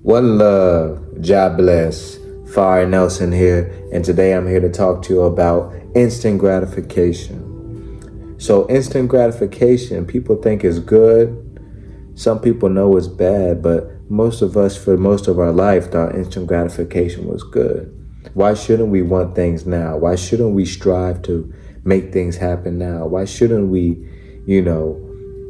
One love, God bless. Fire Nelson here, and today I'm here to talk to you about instant gratification. So instant gratification, people think is good. Some people know it's bad, but most of us, for most of our life, thought instant gratification was good. Why shouldn't we want things now? Why shouldn't we strive to make things happen now? Why shouldn't we,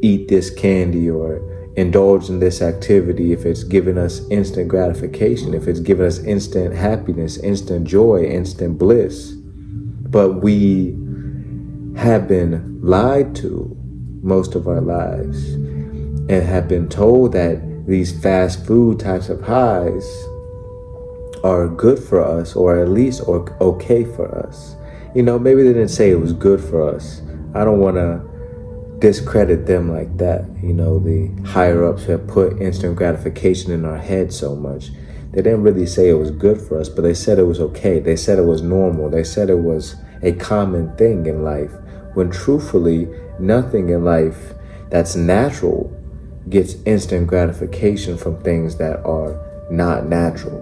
eat this candy or indulge in this activity if it's giving us instant gratification, if it's giving us instant happiness, instant joy, instant bliss? But we have been lied to most of our lives and have been told that these fast food types of highs are good for us, or at least okay for us. Maybe they didn't say it was good for us. I don't want to discredit them like that. The higher ups have put instant gratification in our head so much. They didn't really say it was good for us, but they said it was okay. They said it was normal. They said it was a common thing in life, when truthfully, nothing in life that's natural gets instant gratification from things that are not natural.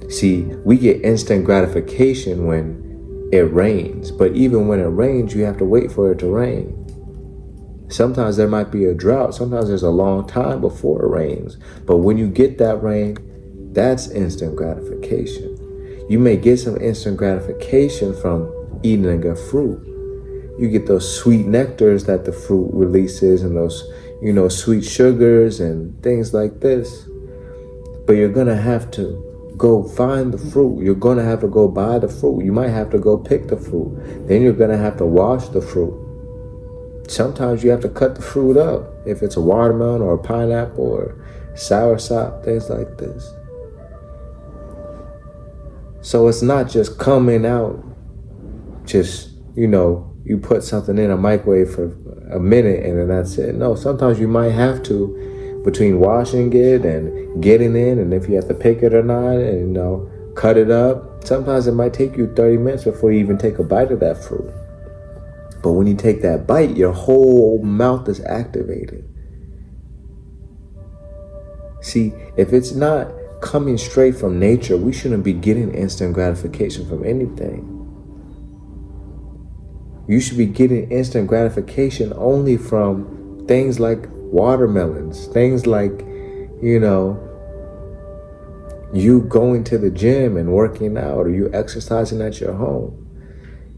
See, we get instant gratification when it rains, but even when it rains, you have to wait for it to rain. Sometimes there might be a drought. Sometimes there's a long time before it rains. But when you get that rain, that's instant gratification. You may get some instant gratification from eating a fruit. You get those sweet nectars that the fruit releases and those, sweet sugars and things like this. But you're going to have to go find the fruit. You're going to have to go buy the fruit. You might have to go pick the fruit. Then you're going to have to wash the fruit. Sometimes you have to cut the fruit up, if it's a watermelon or a pineapple or soursop, things like this. So it's not just coming out, you put something in a microwave for a minute and then that's it. No, sometimes you might have to, between washing it and getting in, and if you have to pick it or not, and cut it up. Sometimes it might take you 30 minutes before you even take a bite of that fruit. But when you take that bite, your whole mouth is activated. See, if it's not coming straight from nature, we shouldn't be getting instant gratification from anything. You should be getting instant gratification only from things like watermelons, things like, you going to the gym and working out, or you exercising at your home.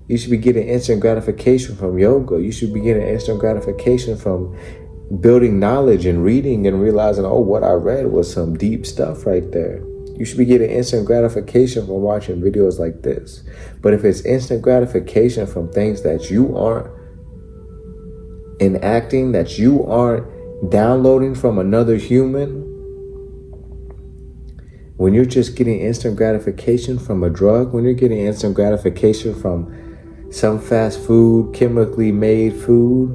You should be getting instant gratification from yoga. You should be getting instant gratification from building knowledge and reading and realizing, what I read was some deep stuff right there. You should be getting instant gratification from watching videos like this. But if it's instant gratification from things that you aren't enacting, that you aren't downloading from another human, when you're just getting instant gratification from a drug, when you're getting instant gratification from some fast food, chemically made food,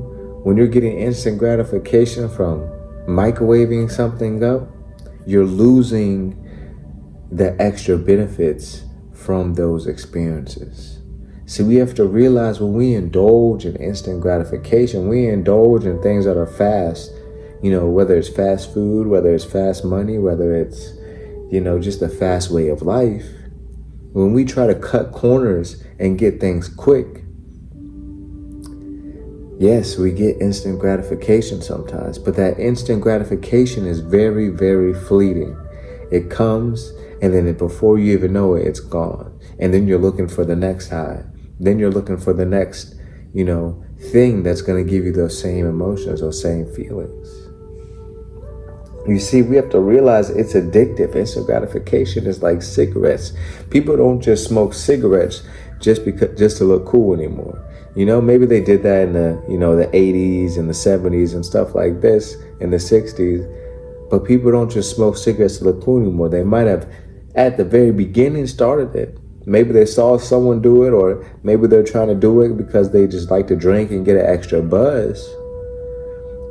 when you're getting instant gratification from microwaving something up, you're losing the extra benefits from those experiences. See, we have to realize when we indulge in instant gratification, we indulge in things that are fast, whether it's fast food, whether it's fast money, whether it's, just a fast way of life. When we try to cut corners and get things quick, yes, we get instant gratification sometimes, but that instant gratification is very, very fleeting. It comes, and then before you even know it, it's gone. And then you're looking for the next high. Then you're looking for the next, thing that's going to give you those same emotions, those same feelings. You see, we have to realize it's addictive. Instant gratification is like cigarettes. People don't just smoke cigarettes just to look cool anymore. Maybe they did that in the, the 80s and the 70s and stuff like this, in the 60s. But people don't just smoke cigarettes to look cool anymore. They might have, at the very beginning, started it. Maybe they saw someone do it, or maybe they're trying to do it because they just like to drink and get an extra buzz.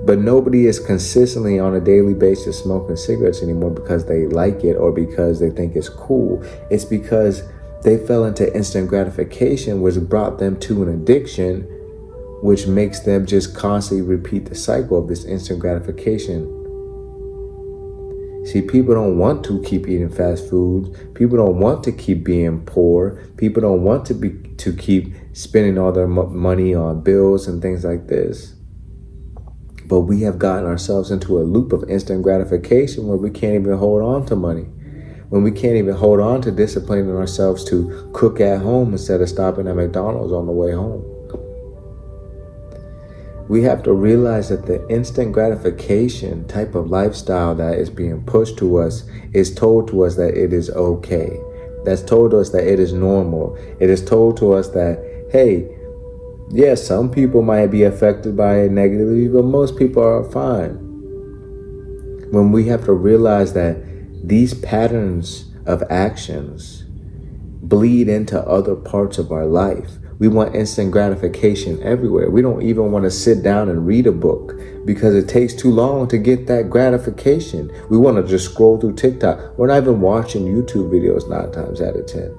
But nobody is consistently on a daily basis smoking cigarettes anymore because they like it or because they think it's cool. It's because they fell into instant gratification, which brought them to an addiction, which makes them just constantly repeat the cycle of this instant gratification. See, people don't want to keep eating fast foods. People don't want to keep being poor. People don't want to keep spending all their money on bills and things like this. But we have gotten ourselves into a loop of instant gratification where we can't even hold on to money. When we can't even hold on to disciplining ourselves to cook at home instead of stopping at McDonald's on the way home. We have to realize that the instant gratification type of lifestyle that is being pushed to us is told to us that it is okay. That's told to us that it is normal. It is told to us that, hey, yes, some people might be affected by it negatively, but most people are fine. When we have to realize that these patterns of actions bleed into other parts of our life. We want instant gratification everywhere. We don't even want to sit down and read a book because it takes too long to get that gratification. We want to just scroll through TikTok. We're not even watching YouTube videos 9 times out of 10.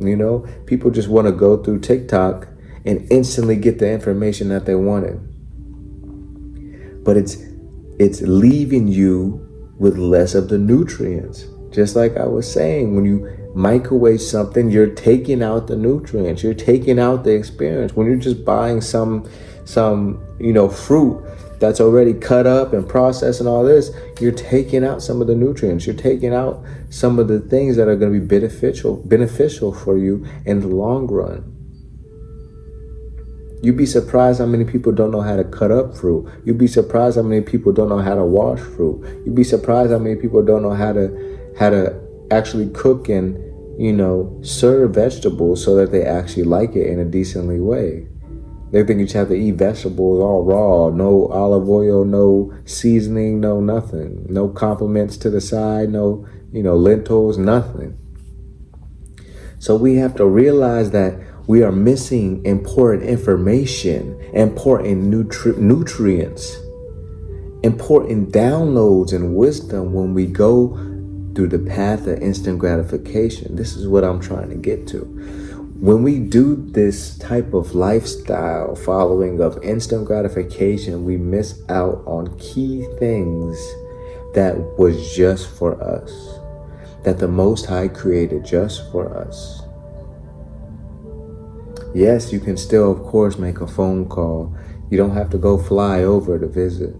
You know, people just want to go through TikTok and instantly get the information that they wanted. But it's leaving you with less of the nutrients. Just like I was saying, when you microwave something, you're taking out the nutrients, you're taking out the experience. When you're just buying some fruit that's already cut up and processed and all this, you're taking out some of the nutrients. You're taking out some of the things that are going to be beneficial for you in the long run. You'd be surprised how many people don't know how to cut up fruit. You'd be surprised how many people don't know how to wash fruit. You'd be surprised how many people don't know how to actually cook and, serve vegetables so that they actually like it in a decently way. They think you just have to eat vegetables all raw, no olive oil, no seasoning, no nothing, no compliments to the side, no, lentils, nothing. So we have to realize that we are missing important information, important nutrients, important downloads and wisdom when we go through the path of instant gratification. This is what I'm trying to get to. When we do this type of lifestyle following of instant gratification, we miss out on key things that was just for us, that the Most High created just for us. Yes, you can still, of course, make a phone call. You don't have to go fly over to visit.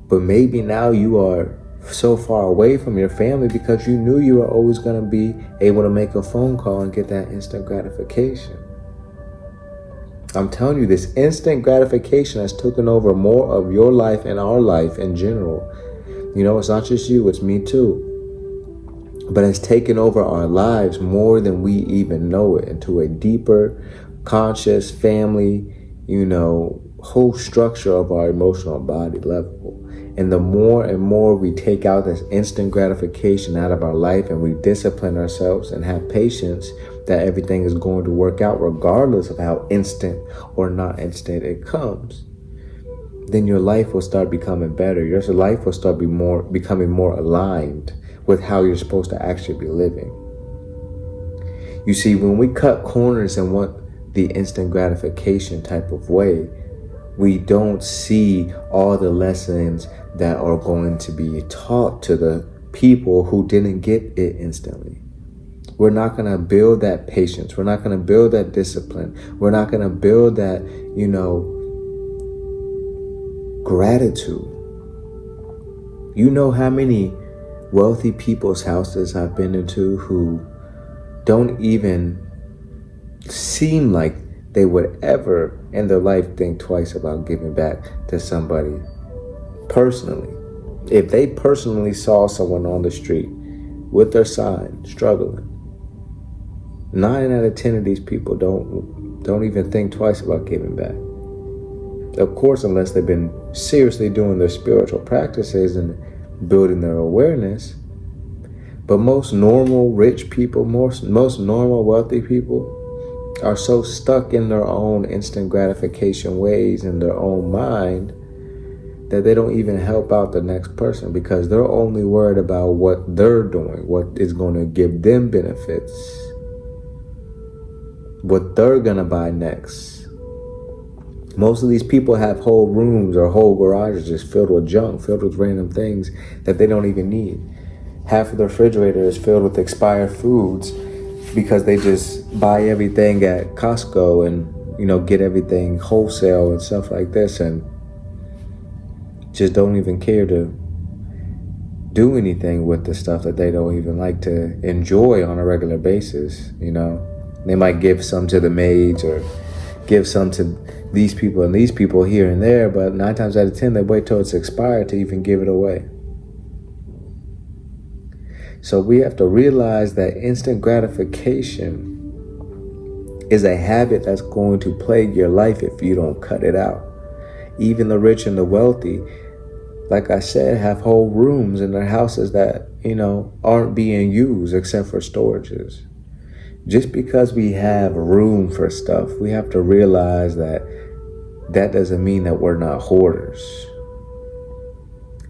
But maybe now you are so far away from your family because you knew you were always going to be able to make a phone call and get that instant gratification. I'm telling you, this instant gratification has taken over more of your life and our life in general. It's not just you, it's me too. But it's taken over our lives more than we even know it, into a deeper, conscious family, whole structure of our emotional body level. And the more and more we take out this instant gratification out of our life and we discipline ourselves and have patience that everything is going to work out regardless of how instant or not instant it comes, then your life will start becoming better. Your life will start becoming more aligned with how you're supposed to actually be living. You see, when we cut corners and want the instant gratification type of way, we don't see all the lessons that are going to be taught to the people who didn't get it instantly. We're not going to build that patience. We're not going to build that discipline. We're not going to build that, gratitude. You know how many wealthy people's houses I've been into who don't even seem like they would ever in their life think twice about giving back to somebody personally. If they personally saw someone on the street with their sign struggling, 9 out of 10 of these people don't even think twice about giving back. Of course, unless they've been seriously doing their spiritual practices and building their awareness. But most normal rich people, most normal wealthy people are so stuck in their own instant gratification ways in their own mind that they don't even help out the next person because they're only worried about what they're doing, what is going to give them benefits, what they're going to buy next. Most of these people have whole rooms or whole garages just filled with junk, filled with random things that they don't even need. Half of the refrigerator is filled with expired foods because they just buy everything at Costco and, get everything wholesale and stuff like this, and just don't even care to do anything with the stuff that they don't even like to enjoy on a regular basis. They might give some to the maids or give some to these people and these people here and there, but 9 times out of 10 they wait till it's expired to even give it away. So we have to realize that instant gratification is a habit that's going to plague your life if you don't cut it out. Even the rich and the wealthy, like I said, have whole rooms in their houses that, aren't being used except for storages. Just because we have room for stuff, we have to realize that doesn't mean that we're not hoarders.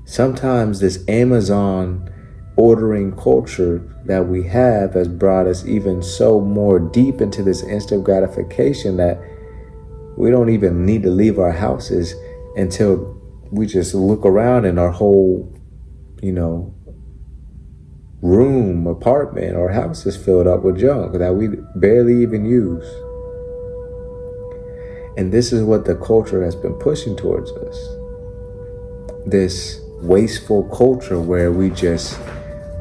Sometimes this Amazon ordering culture that we have has brought us even so more deep into this instant gratification that we don't even need to leave our houses until we just look around and our whole, room, apartment, or house is filled up with junk that we barely even use. And this is what the culture has been pushing towards us. This wasteful culture where we just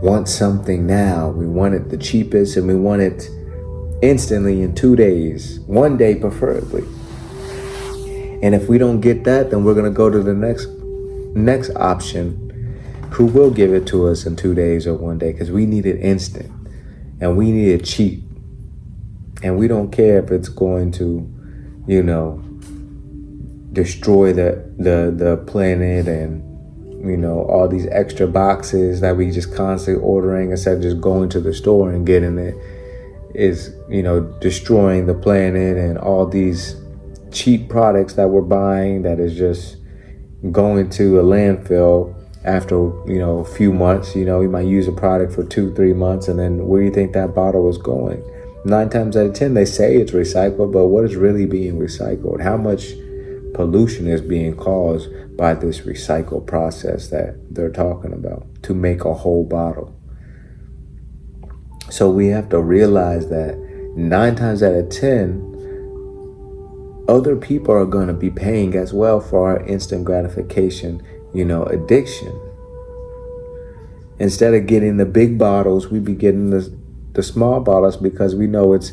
want something now. We want it the cheapest and we want it instantly in 2 days, 1 day preferably. And if we don't get that, then we're going to go to the next option, who will give it to us in 2 days or 1 day, because we need it instant and we need it cheap. And we don't care if it's going to, destroy the planet and, all these extra boxes that we just constantly ordering instead of just going to the store and getting it is, destroying the planet, and all these cheap products that we're buying that is just going to a landfill after, a few months. We might use a product for 2-3 months, and then where do you think that bottle is going? 9 times out of 10, they say it's recycled, but what is really being recycled? How much pollution is being caused by this recycle process that they're talking about to make a whole bottle? So we have to realize that 9 times out of 10, other people are going to be paying as well for our instant gratification, addiction. Instead of getting the big bottles, we be getting the small bottles because we know it's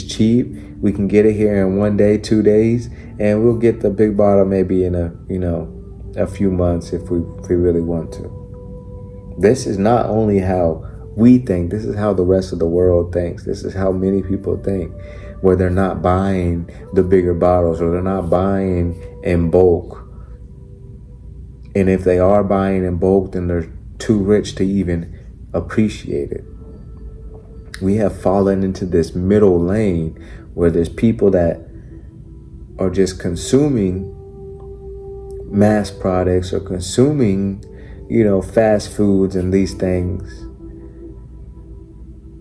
cheap. We can get it here in 1 day, 2 days, and we'll get the big bottle maybe in a few months if we really want to. This is not only how we think, this is how the rest of the world thinks. This is how many people think, where they're not buying the bigger bottles or they're not buying in bulk. And if they are buying in bulk, then they're too rich to even appreciate it. We have fallen into this middle lane where there's people that are just consuming mass products or consuming, fast foods and these things.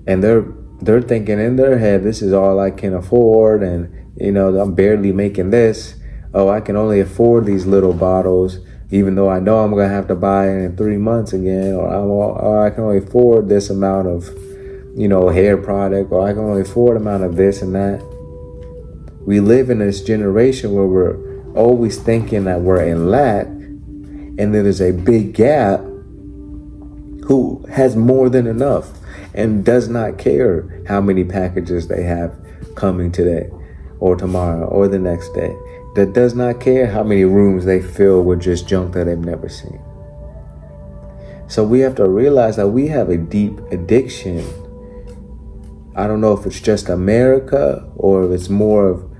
And they're thinking in their head, this is all I can afford, and I'm barely making this. Oh, I can only afford these little bottles, even though I know I'm gonna have to buy it in 3 months again, or I can only afford this amount of, hair product, or I can only afford amount of this and that. We live in this generation where we're always thinking that we're in lack, and then there's a big gap who has more than enough and does not care how many packages they have coming today or tomorrow or the next day. That does not care how many rooms they fill with just junk that they've never seen. So we have to realize that we have a deep addiction. I don't know if it's just America or if it's more of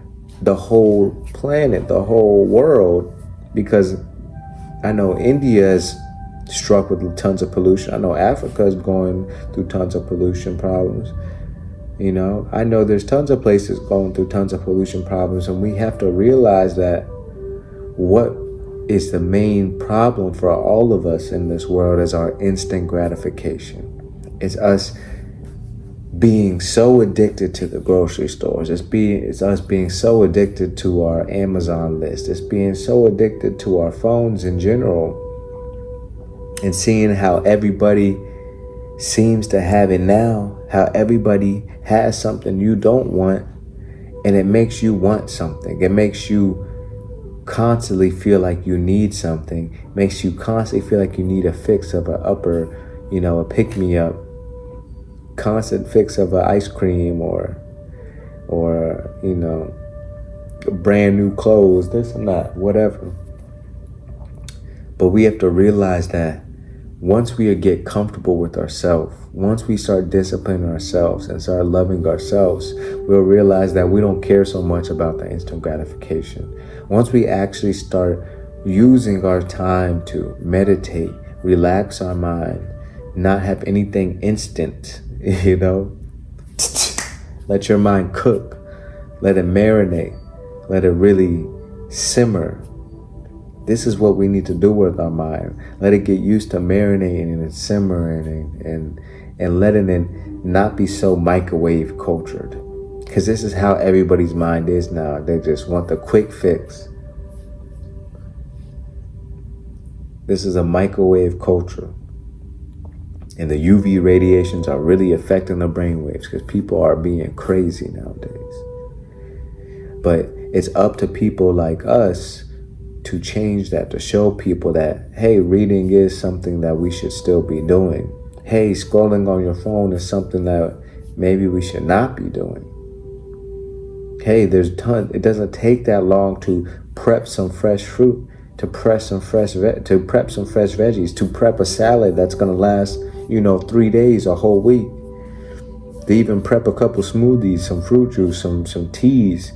the whole planet, the whole world, because I know India is struck with tons of pollution. I know Africa is going through tons of pollution problems. I know there's tons of places going through tons of pollution problems, and we have to realize that what is the main problem for all of us in this world is our instant gratification. It's us being so addicted to the grocery stores. It's us being so addicted to our Amazon list. It's being so addicted to our phones in general, and seeing how everybody seems to have it now, how everybody has something you don't want, and it makes you want something. It makes you constantly feel like you need something. It makes you constantly feel like you need a fix of a pick-me-up, constant fix of an ice cream or brand new clothes, this and that, whatever. But we have to realize that once we get comfortable with ourselves, once we start disciplining ourselves and start loving ourselves, we'll realize that we don't care so much about the instant gratification. Once we actually start using our time to meditate, relax our mind, not have anything instant, let your mind cook, let it marinate, let it really simmer. This is what we need to do with our mind. Let it get used to marinating and simmering and letting it not be so microwave cultured. Because this is how everybody's mind is now. They just want the quick fix. This is a microwave culture. And the UV radiations are really affecting the brainwaves because people are being crazy nowadays. But it's up to people like us to change that, to show people that, hey, reading is something that we should still be doing. Hey, scrolling on your phone is something that maybe we should not be doing. Hey, it doesn't take that long to prep some fresh fruit, to prep some fresh veggies, to prep a salad that's gonna last, 3 days, a whole week. To even prep a couple smoothies, some fruit juice, some teas.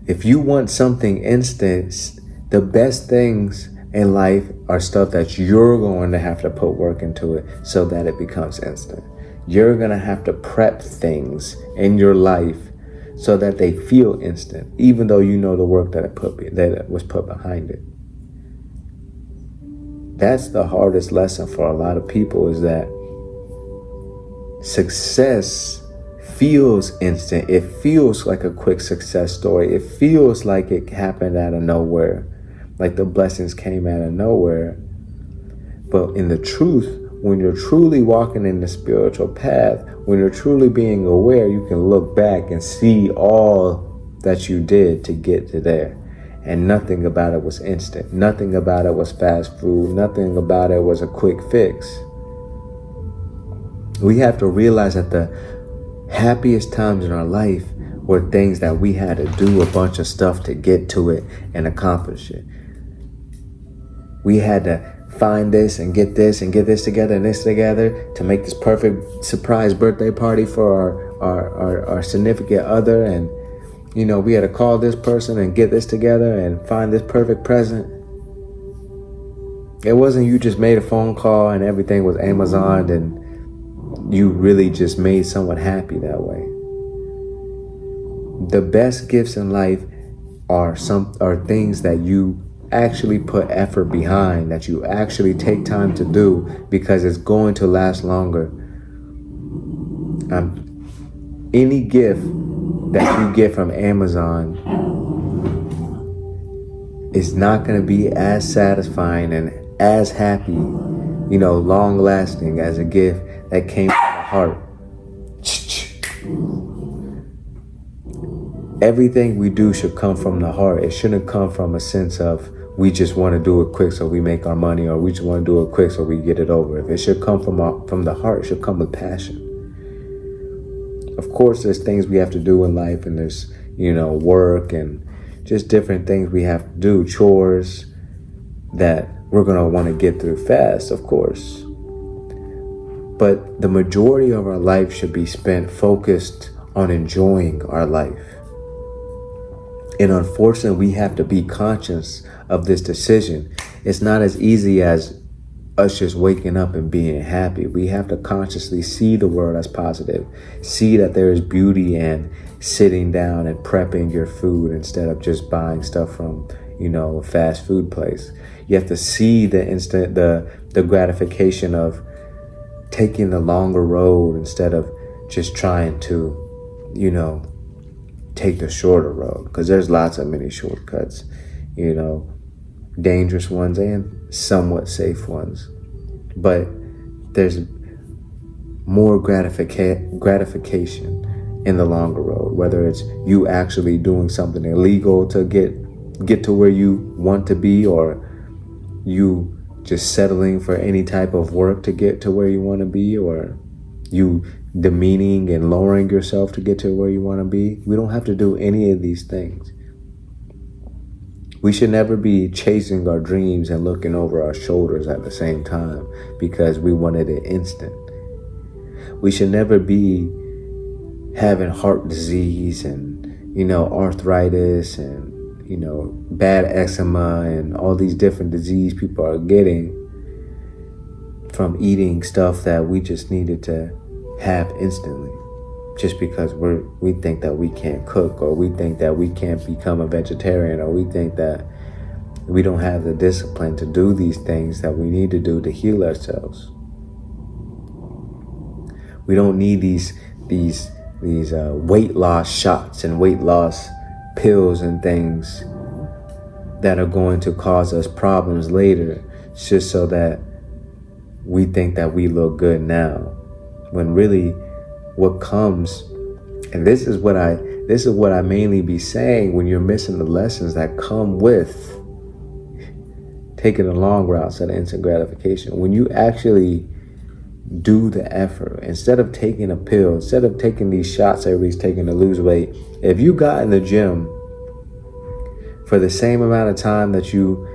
If you want something instant, the best things in life are stuff that you're going to have to put work into it so that it becomes instant. You're going to have to prep things in your life so that they feel instant, even though you know the work that was put behind it. That's the hardest lesson for a lot of people, is that success feels instant. It feels like a quick success story. It feels like it happened out of nowhere, like the blessings came out of nowhere. But in the truth, when you're truly walking in the spiritual path, when you're truly being aware, you can look back and see all that you did to get to there. And nothing about it was instant. Nothing about it was fast food. Nothing about it was a quick fix. We have to realize that the happiest times in our life were things that we had to do a bunch of stuff to get to it and accomplish it. We had to find this and get this together and this together to make this perfect surprise birthday party for our significant other. And, we had to call this person and get this together and find this perfect present. It wasn't you just made a phone call and everything was Amazoned and you really just made someone happy that way. The best gifts in life are things that you actually put effort behind, that you actually take time to do because it's going to last longer. Any gift that you get from Amazon is not going to be as satisfying and as happy, long lasting as a gift that came from the heart. Everything we do should come from the heart. It shouldn't come from a sense of we just want to do it quick so we make our money, or we just want to do it quick so we get it over. If it should come from the heart, it should come with passion. Of course, there's things we have to do in life, and there's, work and just different things we have to do, chores that we're going to want to get through fast, of course. But the majority of our life should be spent focused on enjoying our life. And unfortunately, we have to be conscious of this decision. It's not as easy as us just waking up and being happy. We have to consciously see the world as positive. See that there is beauty in sitting down and prepping your food instead of just buying stuff from, a fast food place. You have to see the gratification of taking the longer road instead of just trying to, take the shorter road. Because there's lots of many shortcuts, dangerous ones and somewhat safe ones. But there's more gratification in the longer road, whether it's you actually doing something illegal to get to where you want to be, or you just settling for any type of work to get to where you want to be, or you demeaning and lowering yourself to get to where you want to be. We don't have to do any of these things. We should never be chasing our dreams and looking over our shoulders at the same time because we wanted it instant. We should never be having heart disease and, arthritis and, bad eczema and all these different diseases people are getting from eating stuff that we just needed to have instantly, just because we think that we can't cook, or we think that we can't become a vegetarian, or we think that we don't have the discipline to do these things that we need to do to heal ourselves. We don't need these weight loss shots and weight loss pills and things that are going to cause us problems later, just so that we think that we look good now. When really what comes, and this is what I mainly be saying, when you're missing the lessons that come with taking the long route instead of instant gratification. When you actually do the effort, instead of taking a pill, instead of taking these shots everybody's taking to lose weight, if you got in the gym for the same amount of time that you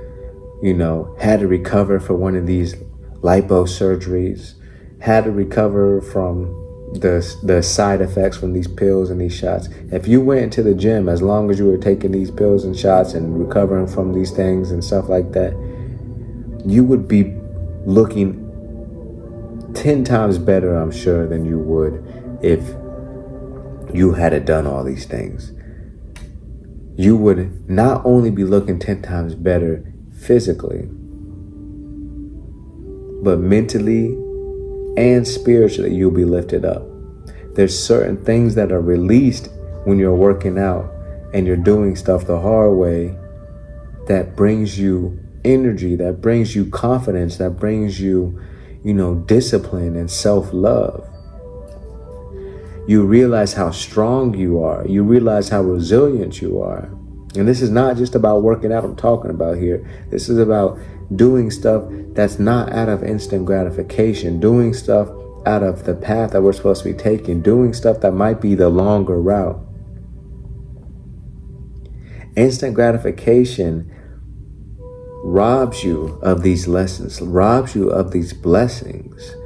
had to recover for one of these lipo surgeries, had to recover from the side effects from these pills and these shots. If you went into the gym as long as you were taking these pills and shots and recovering from these things and stuff like that, you would be looking 10 times better, I'm sure, than you would if you had done all these things. You would not only be looking 10 times better physically, but mentally and spiritually, you'll be lifted up. There's certain things that are released when you're working out and you're doing stuff the hard way that brings you energy, that brings you confidence, that brings you, discipline and self-love. You realize how strong you are. You realize how resilient you are. And this is not just about working out I'm talking about here. This is about doing stuff that's not out of instant gratification, doing stuff out of the path that we're supposed to be taking, doing stuff that might be the longer route. Instant gratification robs you of these lessons, robs you of these blessings,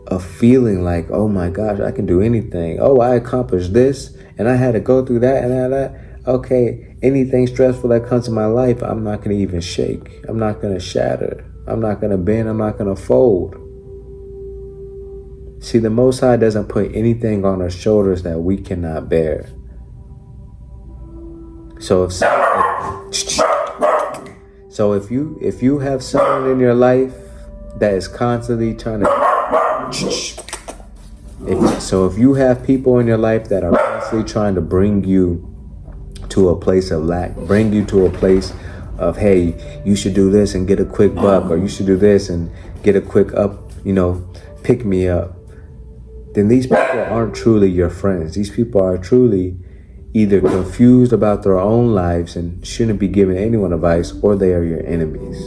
of feeling like, oh my gosh, I can do anything. Oh, I accomplished this and I had to go through that and that. Okay, anything stressful that comes in my life, I'm not going to even shake. I'm not going to shatter. I'm not going to bend. I'm not going to fold. See, the Most High doesn't put anything on our shoulders that we cannot bear. So if you have someone in your life that is constantly trying to, if you have people in your life that are constantly trying to bring you to a place of lack, bring you to a place of, hey, you should do this and get a quick buck, or you should do this and get a quick up, pick me up, then these people aren't truly your friends. These people are truly either confused about their own lives and shouldn't be giving anyone advice, or they are your enemies.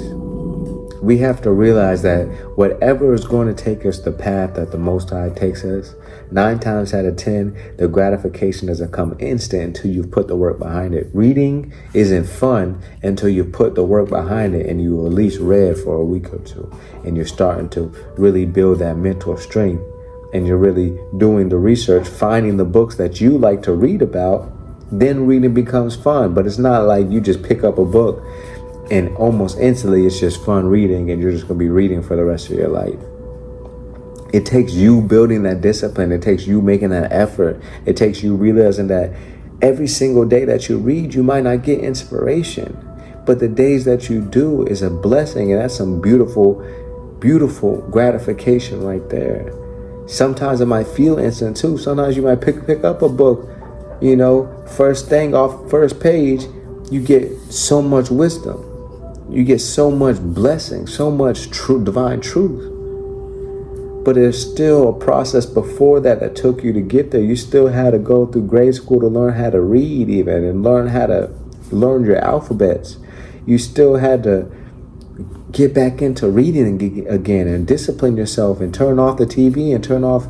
We have to realize that whatever is going to take us the path that the Most High takes us, 9 times out of 10, the gratification doesn't come instant until you've put the work behind it. Reading isn't fun until you put the work behind it and you at least read for a week or two, and you're starting to really build that mental strength, and you're really doing the research, finding the books that you like to read about. Then reading becomes fun. But it's not like you just pick up a book and almost instantly it's just fun reading and you're just going to be reading for the rest of your life. It takes you building that discipline. It takes you making that effort. It takes you realizing that every single day that you read, you might not get inspiration, but the days that you do is a blessing. And that's some beautiful beautiful gratification right there. Sometimes it might feel instant too. Sometimes you might pick up a book, first thing off first page, you get so much wisdom. You get so much blessing, so much true divine truth. But there's still a process before that took you to get there. You still had to go through grade school to learn how to read even and learn your alphabets. You still had to get back into reading again and discipline yourself and turn off the TV and turn off,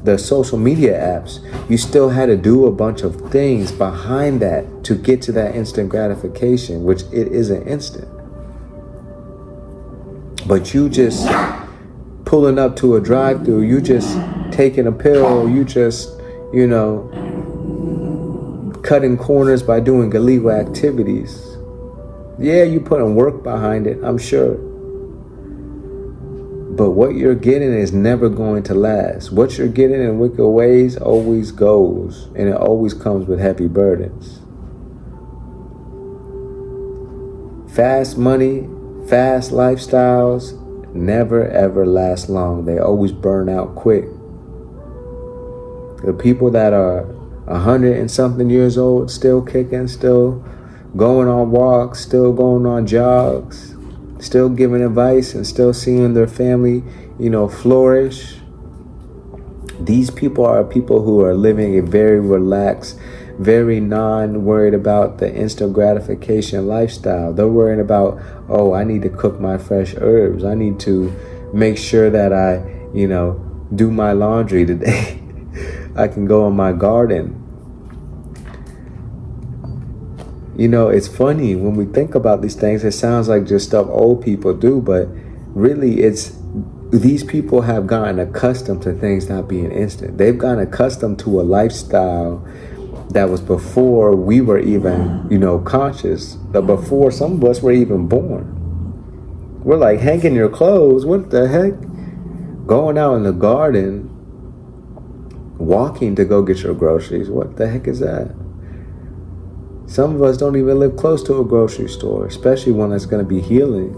the social media apps. You still had to do a bunch of things behind that to get to that instant gratification, which it isn't instant. But you just pulling up to a drive-thru, you just taking a pill, you just, cutting corners by doing illegal activities. Yeah, you putting work behind it, I'm sure. But what you're getting is never going to last. What you're getting in wicked ways always goes, and it always comes with heavy burdens. Fast money, fast lifestyles never ever last long. They always burn out quick. The people that are 100 and something years old, still kicking, still going on walks, still going on jogs, still giving advice and still seeing their family, flourish. These people are people who are living a very relaxed, very non-worried about the instant gratification lifestyle. They're worried about, I need to cook my fresh herbs. I need to make sure that I, do my laundry today. I can go in my garden. It's funny when we think about these things, it sounds like just stuff old people do, but really these people have gotten accustomed to things not being instant. They've gotten accustomed to a lifestyle that was before we were even, conscious, but before some of us were even born. We're like hanging your clothes, what the heck? Going out in the garden, walking to go get your groceries, what the heck is that? Some of us don't even live close to a grocery store, especially one that's going to be healing.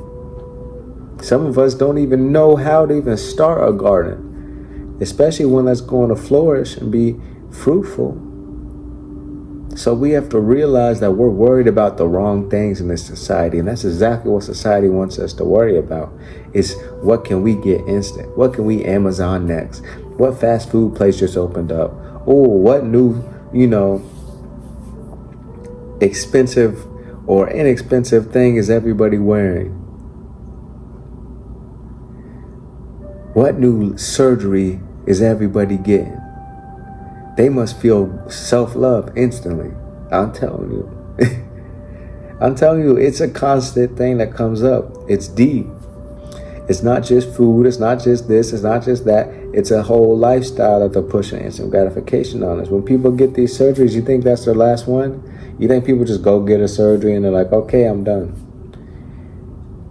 Some of us don't even know how to even start a garden, especially one that's going to flourish and be fruitful. So we have to realize that we're worried about the wrong things in this society, and that's exactly what society wants us to worry about. Is what can we get instant? What can we Amazon next? What fast food place just opened up? Oh, what new, expensive or inexpensive thing is everybody wearing? What new surgery is everybody getting? They must feel self-love instantly. I'm telling you. I'm telling you, it's a constant thing that comes up. It's deep. It's not just food. It's not just this. It's not just that. It's a whole lifestyle that they're pushing instant gratification on us. When people get these surgeries, you think that's their last one? You think people just go get a surgery and they're like, okay, I'm done?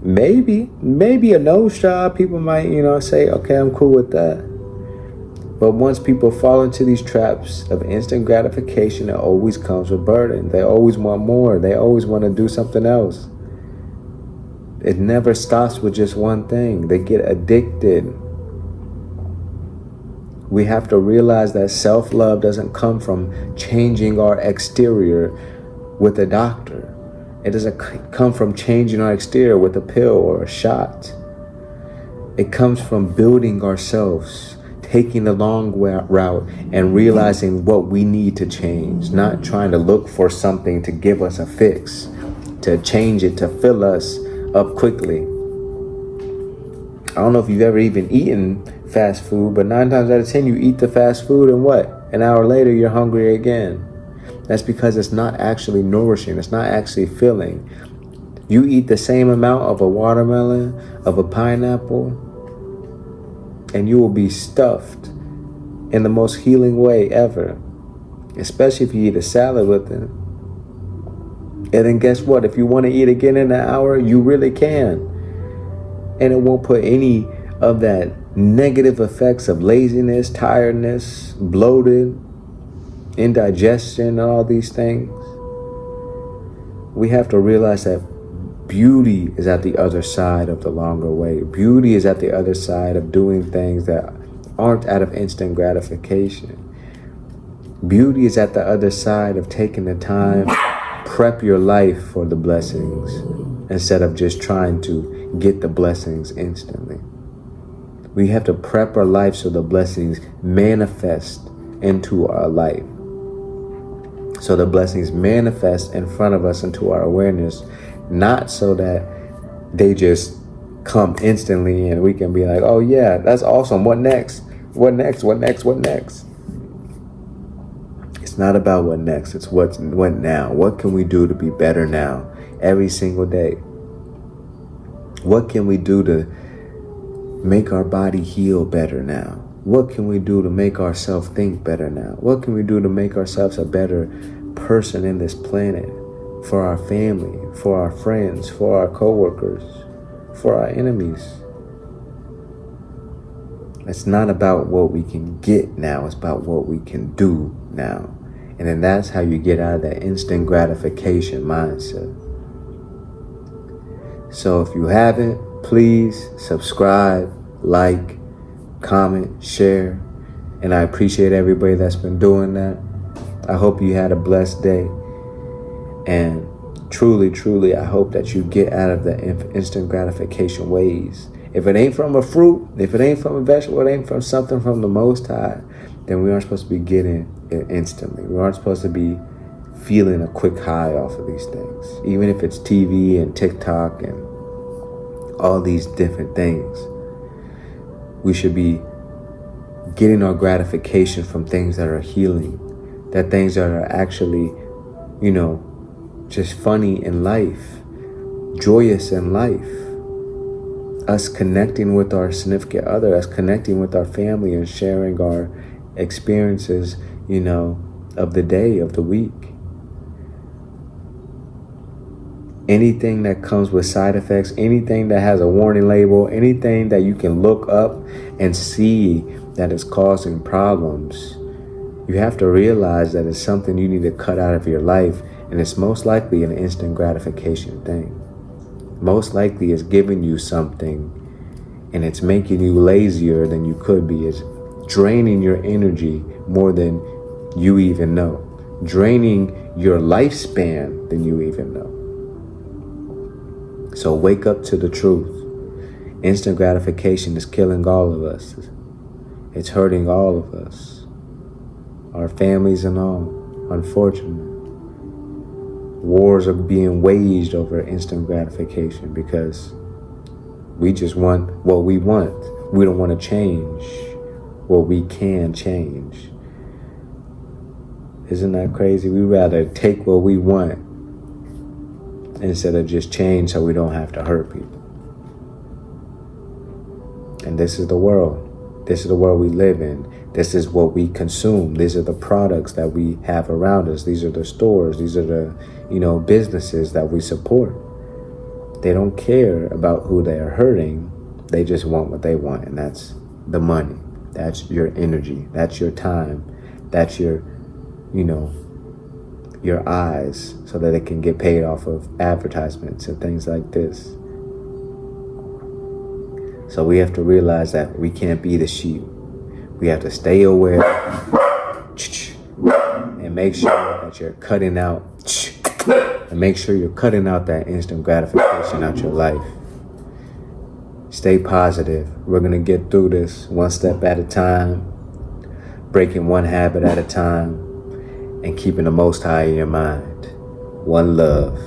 Maybe a nose job, people might, say, okay, I'm cool with that. But once people fall into these traps of instant gratification, it always comes with burden. They always want more. They always want to do something else. It never stops with just one thing. They get addicted. We have to realize that self-love doesn't come from changing our exterior with a doctor. It doesn't come from changing our exterior with a pill or a shot. It comes from building ourselves, taking the long route and realizing what we need to change, not trying to look for something to give us a fix, to change it, to fill us up quickly. I don't know if you've ever even eaten fast food, but 9 times out of 10, you eat the fast food and what? An hour later, you're hungry again. That's because it's not actually nourishing. It's not actually filling. You eat the same amount of a watermelon, of a pineapple, and you will be stuffed in the most healing way ever, especially if you eat a salad with it. And then guess what? If you want to eat again in an hour, you really can. And it won't put any of that negative effects of laziness, tiredness, bloated, indigestion, and all these things. We have to realize that Beauty is at the other side of the longer way. Beauty is at the other side of doing things that aren't out of instant gratification. Beauty is at the other side of taking the time, prep your life for the blessings instead of just trying to get the blessings instantly. We have to prep our life so the blessings manifest into our life. So the blessings manifest in front of us into our awareness, not so that they just come instantly and we can be like, oh yeah, that's awesome. What next? What next? What next? What next? It's not about what next. It's what now. What can we do to be better now? Every single day. What can we do to make our body heal better now? What can we do to make ourselves think better now? What can we do to make ourselves a better person in this planet? For our family, for our friends, for our coworkers, for our enemies. It's not about what we can get now. It's about what we can do now. And then that's how you get out of that instant gratification mindset. So if you haven't, please subscribe, like, comment, share. And I appreciate everybody that's been doing that. I hope you had a blessed day. And truly, truly, I hope that you get out of the instant gratification ways. If it ain't from a fruit, if it ain't from a vegetable, it ain't from something from the Most High, then we aren't supposed to be getting it instantly. We aren't supposed to be feeling a quick high off of these things. Even if it's TV and TikTok and all these different things. We should be getting our gratification from things that are healing, that things that are actually, just funny in life, joyous in life. Us connecting with our significant other, us connecting with our family and sharing our experiences, of the day, of the week. Anything that comes with side effects, anything that has a warning label, anything that you can look up and see that is causing problems, you have to realize that it's something you need to cut out of your life. And it's most likely an instant gratification thing. Most likely it's giving you something and it's making you lazier than you could be. It's draining your energy more than you even know. Draining your lifespan than you even know. So wake up to the truth. Instant gratification is killing all of us. It's hurting all of us. Our families and all, unfortunately. Wars are being waged over instant gratification because we just want what we want. We don't want to change what we can change. Isn't that crazy? We rather take what we want instead of just change so we don't have to hurt people. And this is the world. This is the world we live in. This is what we consume. These are the products that we have around us. These are the stores. These are the, businesses that we support. They don't care about who they are hurting. They just want what they want. And that's the money. That's your energy. That's your time. That's your, your eyes so that it can get paid off of advertisements and things like this. So we have to realize that we can't be the sheep. We have to stay aware and make sure that you're cutting out that instant gratification out your life. Stay positive. We're going to get through this one step at a time, breaking one habit at a time, and keeping the Most High in your mind. One love.